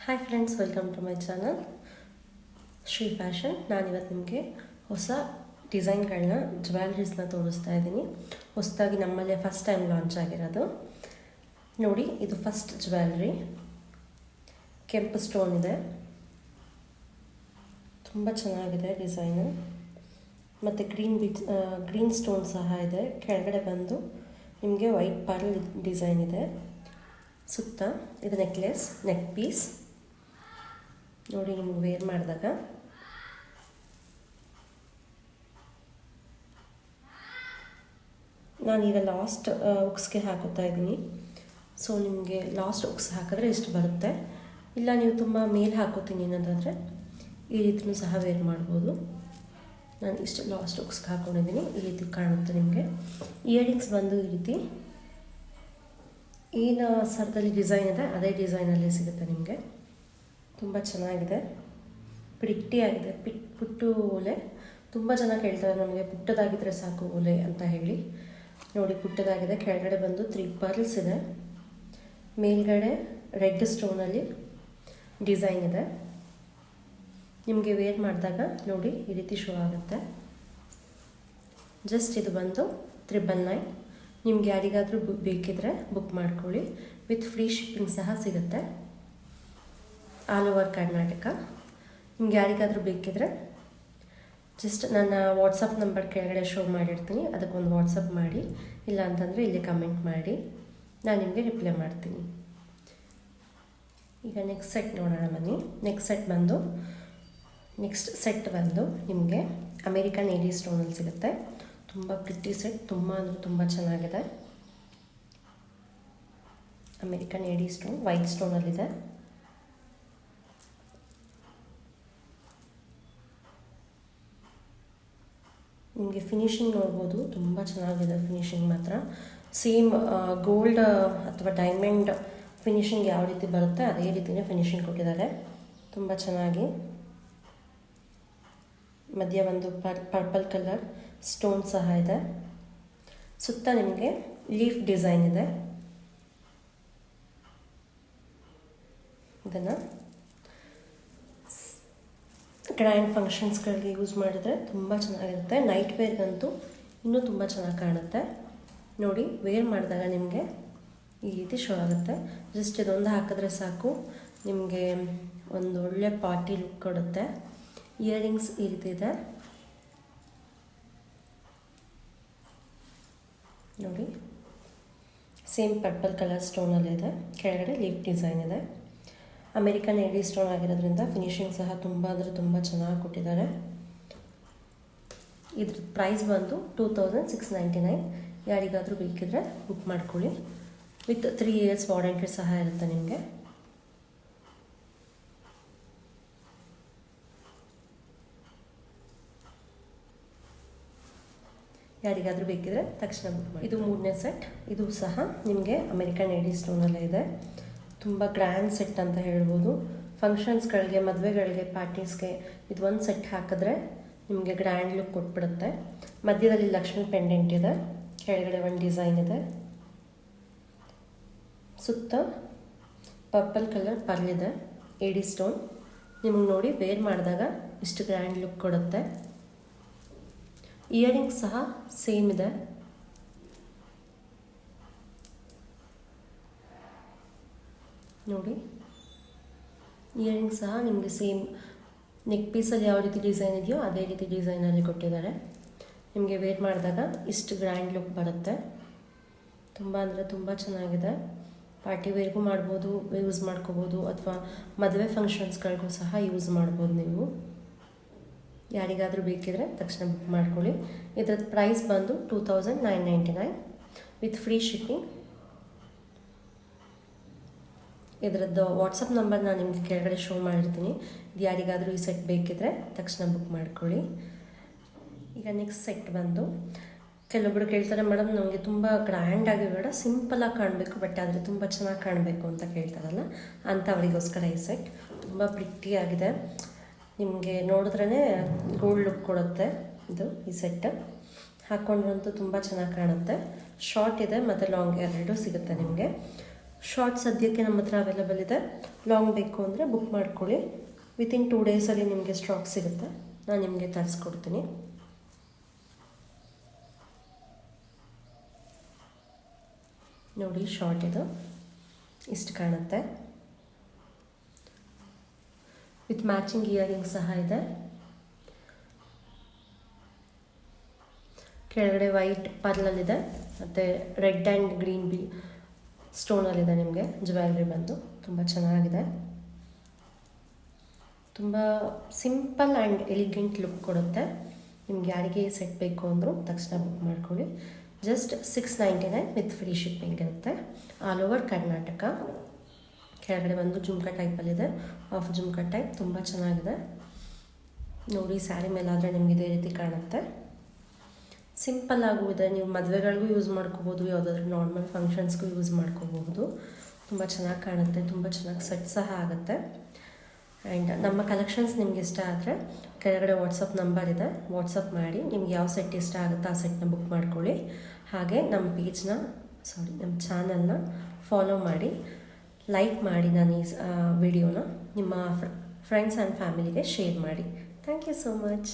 Hi friends, welcome to my channel Shri Fashion. ನಾನಿವತ್ತು ನಿಮಗೆ ಹೊಸ ಡಿಸೈನ್ಗಳನ್ನ ಜ್ಯುವೆಲ್ರೀಸ್ನ ತೋರಿಸ್ತಾ ಇದ್ದೀನಿ. ಹೊಸದಾಗಿ ನಮ್ಮಲ್ಲೇ ಫಸ್ಟ್ ಟೈಮ್ ಲಾಂಚ್ ಆಗಿರೋದು. ನೋಡಿ, ಇದು ಫಸ್ಟ್ ಜ್ಯುವೆಲ್ರಿ. ಕೆಂಪು ಸ್ಟೋನ್ ಇದೆ, ತುಂಬ ಚೆನ್ನಾಗಿದೆ ಡಿಸೈನು. ಮತ್ತು ಗ್ರೀನ್ ಸ್ಟೋನ್ ಸಹ ಇದೆ. ಕೆಳಗಡೆ ಬಂದು ನಿಮಗೆ ವೈಟ್ ಪರ್ಲ್ ಡಿಸೈನ್ ಇದೆ. ಸುತ್ತ ಇದು ನೆಕ್ ಪೀಸ್. ನೋಡಿ, ನಿಮ್ಗೆ ವೇರ್ ಮಾಡಿದಾಗ ನಾನೀಗ ಲಾಸ್ಟ್ ಉಕ್ಸ್ಗೆ ಹಾಕುತ್ತಾ ಇದ್ದೀನಿ. ಸೊ ನಿಮಗೆ ಲಾಸ್ಟ್ ಉಕ್ಸ್ ಹಾಕಿದ್ರೆ ಇಷ್ಟು ಬರುತ್ತೆ. ಇಲ್ಲ ನೀವು ತುಂಬ ಮೇಲೆ ಹಾಕೋತೀನಿ ಅನ್ನೋದಾದರೆ ಈ ರೀತಿಯೂ ಸಹ ವೇರ್ ಮಾಡ್ಬೋದು. ನಾನು ಇಷ್ಟು ಲಾಸ್ಟ್ ಉಕ್ಸ್ಗೆ ಹಾಕ್ಕೊಂಡಿದ್ದೀನಿ. ಈ ರೀತಿ ಕಾಣುತ್ತೆ ನಿಮಗೆ. ಇಯರಿಂಗ್ಸ್ ಬಂದು ಈ ರೀತಿ ಏನು ಸರದಲ್ಲಿ ಡಿಸೈನ್ ಇದೆ ಅದೇ ಡಿಸೈನಲ್ಲಿ ಸಿಗುತ್ತೆ ನಿಮಗೆ. ತುಂಬ ಚೆನ್ನಾಗಿದೆ, ಪ್ರಿಟ್ಟಿಯಾಗಿದೆ. ಪುಟ್ಟು ಓಲೆ. ತುಂಬ ಜನ ಕೇಳ್ತಾರೆ ನಮಗೆ ಪುಟ್ಟದಾಗಿದ್ದರೆ ಸಾಕು ಓಲೆ ಅಂತ ಹೇಳಿ. ನೋಡಿ, ಪುಟ್ಟದಾಗಿದೆ. ಕೆಳಗಡೆ ಬಂದು 3 ಪರ್ಲ್ಸ್ ಇದೆ. ಮೇಲ್ಗಡೆ ರೆಡ್ ಸ್ಟೋನಲ್ಲಿ ಡಿಸೈನ್ ಇದೆ. ನಿಮಗೆ ವೇರ್ ಮಾಡಿದಾಗ ನೋಡಿ ಈ ರೀತಿ ಶೋ ಆಗುತ್ತೆ. ಜಸ್ಟ್ ಇದು ಬಂದು 999. ನಿಮ್ಗೆ ಯಾರಿಗಾದರೂ ಬೇಕಿದ್ರೆ ಬುಕ್ ಮಾಡ್ಕೊಳ್ಳಿ. ವಿತ್ ಫ್ರೀ ಶಿಪ್ಪಿಂಗ್ ಸಹ ಸಿಗುತ್ತೆ ಆಲ್ ಓವರ್ ಕರ್ನಾಟಕ. ನಿಮ್ಗೆ ಯಾರಿಗಾದರೂ ಬೇಕಿದ್ರೆ ಜಸ್ಟ್ ನನ್ನ ವಾಟ್ಸಪ್ ನಂಬರ್ ಕೆಳಗಡೆ ಶೋ ಮಾಡಿರ್ತೀನಿ, ಅದಕ್ಕೊಂದು ವಾಟ್ಸಪ್ ಮಾಡಿ. ಇಲ್ಲ ಅಂತಂದರೆ ಇಲ್ಲಿ ಕಮೆಂಟ್ ಮಾಡಿ, ನಾನು ನಿಮಗೆ ರಿಪ್ಲೈ ಮಾಡ್ತೀನಿ. ಈಗ ನೆಕ್ಸ್ಟ್ ಸೆಟ್ ನೋಡೋಣ ಬನ್ನಿ. ನೆಕ್ಸ್ಟ್ ಸೆಟ್ ಬಂದು ನಿಮಗೆ ಅಮೇರಿಕನ್ ಏಡಿ ಸ್ಟೋನಲ್ಲಿ ಸಿಗುತ್ತೆ. ತುಂಬ ಪ್ರಿಟಿ ಸೆಟ್, ತುಂಬ ಅಂದರೆ ತುಂಬ ಚೆನ್ನಾಗಿದೆ. American AD stone white ಸ್ಟೋನಲ್ಲಿದೆ. ನಿಮಗೆ ಫಿನಿಶಿಂಗ್ ನೋಡ್ಬೋದು, ತುಂಬ ಚೆನ್ನಾಗಿದೆ ಫಿನಿಶಿಂಗ್ ಮಾತ್ರ. ಸೇಮ್ ಗೋಲ್ಡ್ ಅಥವಾ ಡೈಮಂಡ್ ಫಿನಿಶಿಂಗ್ ಯಾವ ರೀತಿ ಬರುತ್ತೆ ಅದೇ ರೀತಿಯೇ ಫಿನಿಶಿಂಗ್ ಕೊಟ್ಟಿದ್ದಾರೆ. ತುಂಬ ಚೆನ್ನಾಗಿ ಮಧ್ಯ ಒಂದು ಪರ್ಪಲ್ ಕಲರ್ ಸ್ಟೋನ್ ಸಹ ಇದೆ. ಸುತ್ತ ನಿಮಗೆ ಲೀಫ್ ಡಿಸೈನ್ ಇದೆ. ಇದನ್ನು ಗ್ರ್ಯಾಂಡ್ ಫಂಕ್ಷನ್ಸ್ಗಳಿಗೆ ಯೂಸ್ ಮಾಡಿದ್ರೆ ತುಂಬ ಚೆನ್ನಾಗಿರುತ್ತೆ. ನೈಟ್ ವೇರ್ಗಂತೂ ಇನ್ನೂ ತುಂಬ ಚೆನ್ನಾಗಿ ಕಾಣುತ್ತೆ. ನೋಡಿ, ವೇರ್ ಮಾಡಿದಾಗ ನಿಮಗೆ ಈ ರೀತಿ ಶೋ ಆಗುತ್ತೆ. ಜಸ್ಟ್ ಇದೊಂದು ಹಾಕಿದ್ರೆ ಸಾಕು, ನಿಮಗೆ ಒಂದು ಒಳ್ಳೆ ಪಾರ್ಟಿ ಲುಕ್ ಕೊಡುತ್ತೆ. ಇಯರಿಂಗ್ಸ್ ಈ ರೀತಿ ಇದೆ. ನೋಡಿ, ಸೇಮ್ ಪರ್ಪಲ್ ಕಲರ್ ಸ್ಟೋನಲ್ಲಿದೆ. ಕೆಳಗಡೆ ಲೀಫ್ ಡಿಸೈನ್ ಇದೆ. ಅಮೇರಿಕನ್ ಏಡಿ ಸ್ಟೋನ್ ಆಗಿರೋದ್ರಿಂದ ಫಿನಿಶಿಂಗ್ ಸಹ ತುಂಬ ಅಂದರೆ ತುಂಬ ಚೆನ್ನಾಗಿ ಕೊಟ್ಟಿದ್ದಾರೆ. ಇದ್ರ ಪ್ರೈಸ್ ಬಂದು 2699. ಯಾರಿಗಾದರೂ ಬೇಕಿದ್ರೆ ಬುಕ್ ಮಾಡ್ಕೊಳ್ಳಿ. ವಿತ್ 3 ಇಯರ್ಸ್ ವಾರಂಟಿ ಸಹ ಇರುತ್ತೆ ನಿಮಗೆ. ಯಾರಿಗಾದರೂ ಬೇಕಿದ್ರೆ ತಕ್ಷಣ ಬುಕ್ ಮಾಡಿ. ಇದು 3ನೇ ಸೆಟ್. ಇದು ಸಹ ನಿಮಗೆ ಅಮೇರಿಕನ್ ಏಡಿ ಸ್ಟೋನಲ್ಲೇ ಇದೆ. ತುಂಬ ಗ್ರ್ಯಾಂಡ್ ಸೆಟ್ ಅಂತ ಹೇಳ್ಬೋದು. ಫಂಕ್ಷನ್ಸ್ಗಳಿಗೆ, ಮದುವೆಗಳಿಗೆ, ಪಾರ್ಟೀಸ್ಗೆ ಇದು ಒಂದು ಸೆಟ್ ಹಾಕಿದ್ರೆ ನಿಮಗೆ ಗ್ರ್ಯಾಂಡ್ ಲುಕ್ ಕೊಟ್ಬಿಡುತ್ತೆ. ಮಧ್ಯದಲ್ಲಿ ಲಕ್ಷ್ಮಿ ಪೆಂಡೆಂಟ್ ಇದೆ. ಕೆಳಗಡೆ ಒಂದು ಡಿಸೈನ್ ಇದೆ. ಸುತ್ತ ಪರ್ಪಲ್ ಕಲರ್ ಪರ್ಲ್ ಇದೆ, ಏಡಿ ಸ್ಟೋನ್. ನಿಮಗೆ ನೋಡಿ ವೇರ್ ಮಾಡಿದಾಗ ಇಷ್ಟು ಗ್ರ್ಯಾಂಡ್ ಲುಕ್ ಕೊಡುತ್ತೆ. ಇಯರಿಂಗ್ಸ್ ಸಹ ಸೇಮ್ ಇದೆ. ನೋಡಿ, ಇಯರಿಂಗ್ಸ್ ಸಹ ನಿಮಗೆ ಸೇಮ್ ನೆಕ್ ಪೀಸಲ್ಲಿ ಯಾವ ರೀತಿ ಡಿಸೈನ್ ಇದೆಯೋ ಅದೇ ರೀತಿ ಡಿಸೈನಲ್ಲಿ ಕೊಟ್ಟಿದ್ದಾರೆ. ನಿಮಗೆ ವೇರ್ ಮಾಡಿದಾಗ ಇಷ್ಟು ಗ್ರ್ಯಾಂಡ್ ಲುಕ್ ಬರುತ್ತೆ. ತುಂಬ ಅಂದರೆ ತುಂಬ ಚೆನ್ನಾಗಿದೆ. ಪಾರ್ಟಿ ವೇರ್ಗೂ ಮಾಡ್ಬೋದು, ಯೂಸ್ ಮಾಡ್ಕೋಬೋದು, ಅಥವಾ ಮದುವೆ ಫಂಕ್ಷನ್ಸ್ಗಳಿಗೂ ಸಹ ಯೂಸ್ ಮಾಡ್ಬೋದು ನೀವು. ಯಾರಿಗಾದರೂ ಬೇಕಿದ್ರೆ ತಕ್ಷಣ ಬುಕ್ ಮಾಡ್ಕೊಳ್ಳಿ. ಇದ್ರದ್ದು ಪ್ರೈಸ್ ಬಂದು 2999 ವಿತ್ ಫ್ರೀ ಶಿಪ್ಪಿಂಗ್. ಇದರದ್ದು ವಾಟ್ಸಪ್ ನಂಬರ್ ನಾನು ನಿಮಗೆ ಕೆಳಗಡೆ ಶೋ ಮಾಡಿರ್ತೀನಿ. ಇದು ಯಾರಿಗಾದರೂ ಈ ಸೆಟ್ ಬೇಕಿದ್ರೆ ತಕ್ಷಣ ಬುಕ್ ಮಾಡ್ಕೊಳ್ಳಿ. ಈಗ ನೆಕ್ಸ್ಟ್ ಸೆಟ್ ಬಂದು ಕೆಲವೊಬ್ಬರು ಕೇಳ್ತಾರೆ, ಮೇಡಮ್ ನಮಗೆ ತುಂಬ ಗ್ರ್ಯಾಂಡಾಗಿ ಬೇಡ, ಸಿಂಪಲಾಗಿ ಕಾಣಬೇಕು, ಬಟ್ ಆದರೆ ತುಂಬ ಚೆನ್ನಾಗಿ ಕಾಣಬೇಕು ಅಂತ ಕೇಳ್ತಾರಲ್ಲ, ಅಂಥವರಿಗೋಸ್ಕರ ಈ ಸೆಟ್. ತುಂಬ ಪ್ರಿಟ್ಟಿಯಾಗಿದೆ. ನಿಮಗೆ ನೋಡಿದ್ರೇ ಗೋಲ್ಡ್ ಲುಕ್ ಕೊಡುತ್ತೆ ಇದು ಈ ಸೆಟ್. ಹಾಕ್ಕೊಂಡ್ರಂತೂ ತುಂಬ ಚೆನ್ನಾಗಿ ಕಾಣುತ್ತೆ. ಶಾರ್ಟ್ ಇದೆ ಮತ್ತು ಲಾಂಗ್ ಎರಡೂ ಸಿಗುತ್ತೆ ನಿಮಗೆ. ಶಾರ್ಟ್ ಸದ್ಯಕ್ಕೆ ನಮ್ಮ ಹತ್ರ ಅವೈಲಬಲ್ ಇದೆ. ಲಾಂಗ್ ಬೇಕು ಅಂದರೆ ಬುಕ್ ಮಾಡ್ಕೊಳ್ಳಿ. ವಿತಿನ್ 2 ಡೇಸಲ್ಲಿ ನಿಮಗೆ ಸ್ಟಾಕ್ ಸಿಗುತ್ತೆ. ನಾನು ನಿಮಗೆ ತರಿಸ್ಕೊಡ್ತೀನಿ. ನೋಡಿ, ಶಾರ್ಟ್ ಇದು ಇಷ್ಟು ಕಾಣುತ್ತೆ. ವಿತ್ ಮ್ಯಾಚಿಂಗ್ ಇಯರಿಂಗ್ ಸಹ ಇದೆ. ಕೆಳಗಡೆ ವೈಟ್ ಪರ್ಲಲ್ಲಿದೆ ಮತ್ತು ರೆಡ್ ಆ್ಯಂಡ್ ಗ್ರೀನ್ ಸ್ಟೋನಲ್ಲಿದೆ. ನಿಮಗೆ ಜ್ಯುವೆಲ್ರಿ ಬಂದು ತುಂಬ ಚೆನ್ನಾಗಿದೆ. ತುಂಬ ಸಿಂಪಲ್ ಆ್ಯಂಡ್ ಎಲಿಗೆಂಟ್ ಲುಕ್ ಕೊಡುತ್ತೆ. ನಿಮ್ಗೆ ಯಾರಿಗೆ ಸೆಟ್ ಬೇಕು ಅಂದರೂ ತಕ್ಷಣ ಬುಕ್ ಮಾಡ್ಕೊಳ್ಳಿ. ಜಸ್ಟ್ 699 ವಿತ್ ಫ್ರೀ ಶಿಪ್ಪಿಂಗ್ ಇರುತ್ತೆ. All over Karnataka. ಕೆಳಗಡೆ ಬಂದು ಜುಮ್ಕಾ ಟೈಪಲ್ಲಿದೆ, ಆಫ್ ಜುಮ್ಕಾ ಟೈಪ್. ತುಂಬ ಚೆನ್ನಾಗಿದೆ. ನೋಡಿ, ಸ್ಯಾರಿ ಮೇಲಾದರೆ ನಿಮ್ಗೆ ಇದೇ ರೀತಿ ಕಾಣುತ್ತೆ. ಸಿಂಪಲ್ ಆಗೂ ಇದೆ. ನೀವು ಮದುವೆಗಳಿಗೂ ಯೂಸ್ ಮಾಡ್ಕೋಬೋದು, ಯಾವುದಾದ್ರೂ ನಾರ್ಮಲ್ ಫಂಕ್ಷನ್ಸ್ಗೂ ಯೂಸ್ ಮಾಡ್ಕೋಬಹುದು. ತುಂಬ ಚೆನ್ನಾಗಿ ಕಾಣುತ್ತೆ, ತುಂಬ ಚೆನ್ನಾಗಿ ಸೆಟ್ ಸಹ ಆಗುತ್ತೆ. ಆ್ಯಂಡ್ ನಮ್ಮ ಕಲೆಕ್ಷನ್ಸ್ ನಿಮ್ಗೆ ಇಷ್ಟ ಆದರೆ ಕೆಳಗಡೆ ವಾಟ್ಸಪ್ ನಂಬರ್ ಇದೆ, ವಾಟ್ಸಪ್ ಮಾಡಿ ನಿಮ್ಗೆ ಯಾವ ಸೆಟ್ ಇಷ್ಟ ಆಗುತ್ತೋ ಆ ಸೆಟ್ನ ಬುಕ್ ಮಾಡ್ಕೊಳ್ಳಿ. ಹಾಗೆ ನಮ್ಮ ಚಾನಲ್ನ ಫಾಲೋ ಮಾಡಿ, ಲೈಕ್ ಮಾಡಿ. ನಾನು ಈ ವಿಡಿಯೋನ ನಿಮ್ಮ ಫ್ರೆಂಡ್ಸ್ ಆ್ಯಂಡ್ ಫ್ಯಾಮಿಲಿಗೆ ಶೇರ್ ಮಾಡಿ. Thank you so much.